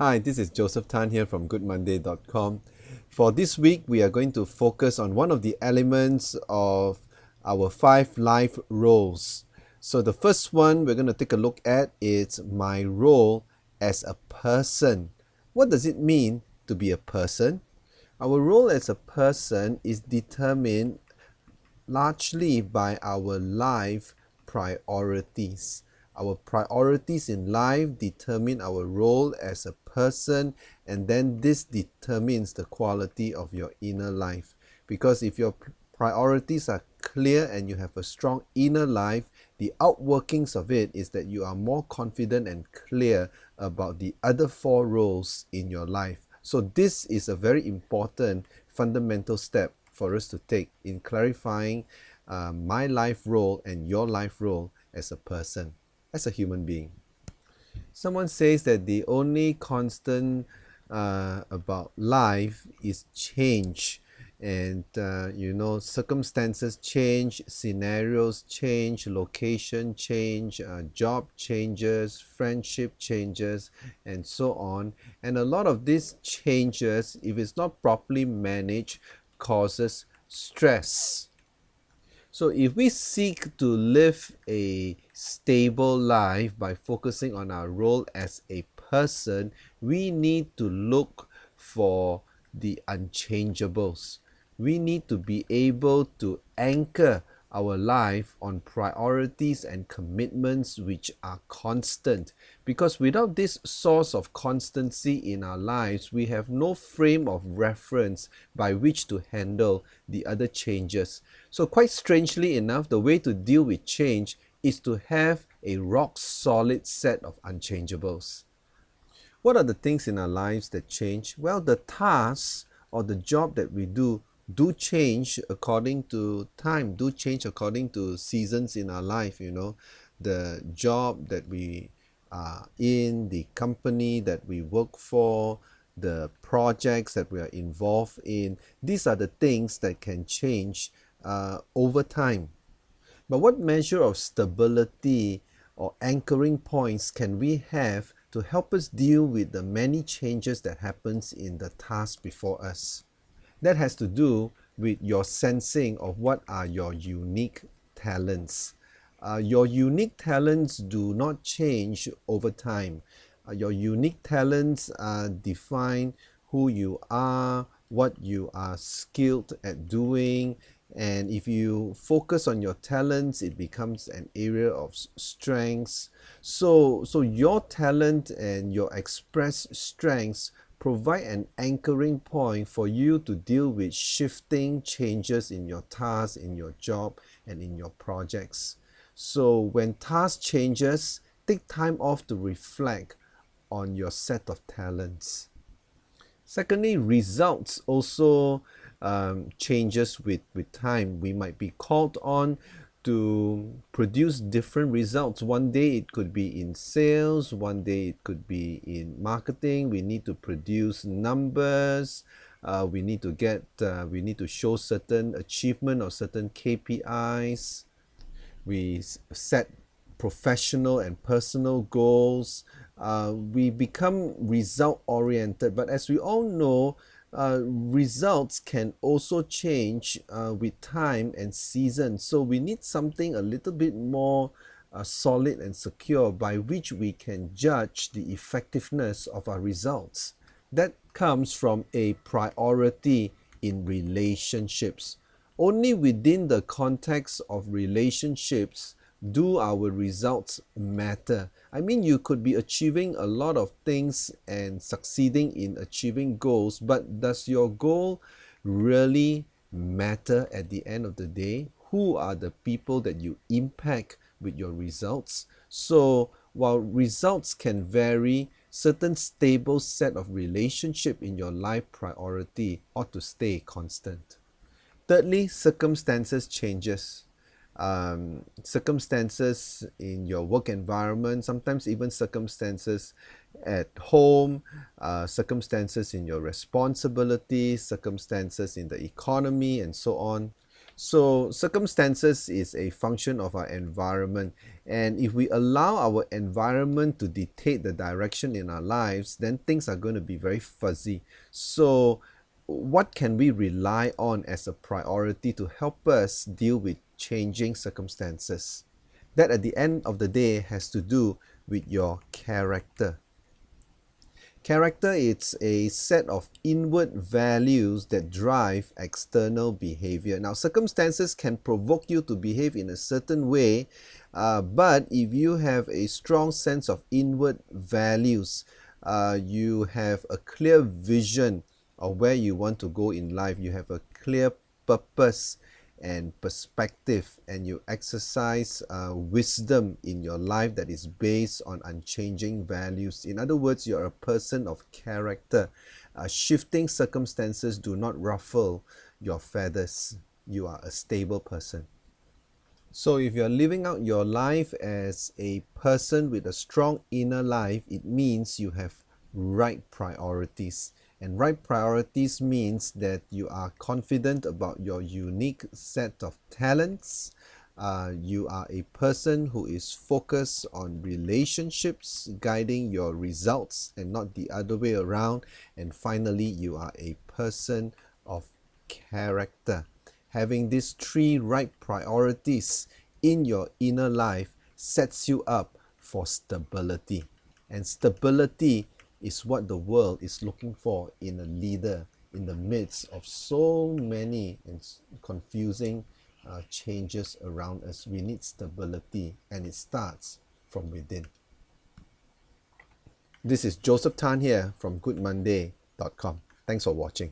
Hi, this is Joseph Tan here from goodmonday.com. For this week, we are going to focus on one of the elements of our 5 life roles. So the first one we're going to take a look at is my role as a person. What does it mean to be a person? Our role as a person is determined largely by our life priorities. Our priorities in life determine our role as a person, and then this determines the quality of your inner life. Because if your priorities are clear and you have a strong inner life, the outworkings of it is that you are more confident and clear about the other 4 roles in your life. So this is a very important fundamental step for us to take in clarifying my life role and your life role as a person, as a human being. Someone says that the only constant about life is change. And circumstances change, scenarios change, location change, job changes, friendship changes, and so on. And a lot of these changes, if it's not properly managed, causes stress. So if we seek to live a stable life by focusing on our role as a person, we need to look for the unchangeables. We need to be able to anchor our life on priorities and commitments which are constant. Because without this source of constancy in our lives, we have no frame of reference by which to handle the other changes. So quite strangely enough, the way to deal with change is to have a rock solid set of unchangeables. What are the things in our lives that change? Well, the tasks or the job that we do change according to time, do change according to seasons in our life. The job that we are in, the company that we work for, the projects that we are involved in, these are the things that can change over time. But what measure of stability or anchoring points can we have to help us deal with the many changes that happens in the task before us? That has to do with your sensing of what are your unique talents. Your unique talents do not change over time. Your unique talents define who you are, what you are skilled at doing, and if you focus on your talents, it becomes an area of strengths. So your talent and your expressed strengths provide an anchoring point for you to deal with shifting changes in your tasks, in your job, and in your projects. So when task changes, take time off to reflect on your set of talents. Secondly, results also changes with time. We might be called on to produce different results. One day it could be in sales, one day it could be in marketing. We need to produce numbers. We need to show certain achievement or certain KPIs. We set professional and personal goals. We become result oriented, but as we all know, results can also change with time and season. So we need something a little bit more solid and secure by which we can judge the effectiveness of our results. That comes from a priority in relationships. Only within the context of relationships do our results matter. I mean, you could be achieving a lot of things and succeeding in achieving goals, but does your goal really matter at the end of the day? Who are the people that you impact with your results? So while results can vary, certain stable set of relationship in your life priority ought to stay constant. Thirdly, circumstances changes. Circumstances in your work environment, sometimes even circumstances at home, circumstances in your responsibilities, circumstances in the economy, and so on. So circumstances is a function of our environment, and if we allow our environment to dictate the direction in our lives, then things are going to be very fuzzy. So what can we rely on as a priority to help us deal with changing circumstances? That at the end of the day has to do with your character. Character is a set of inward values that drive external behavior. Now, circumstances can provoke you to behave in a certain way, but if you have a strong sense of inward values, you have a clear vision of where you want to go in life, you have a clear purpose and perspective, and you exercise wisdom in your life that is based on unchanging values. In other words, you're a person of character. Shifting circumstances do not ruffle your feathers. You are a stable person. So if you're living out your life as a person with a strong inner life, it means you have right priorities. And right priorities means that you are confident about your unique set of talents. You are a person who is focused on relationships, guiding your results and not the other way around. And finally, you are a person of character. Having these three right priorities in your inner life sets you up for stability. And stability is what the world is looking for in a leader in the midst of so many and confusing changes around us. We need stability, and it starts from within. This is Joseph Tan here from goodmonday.com. Thanks for watching.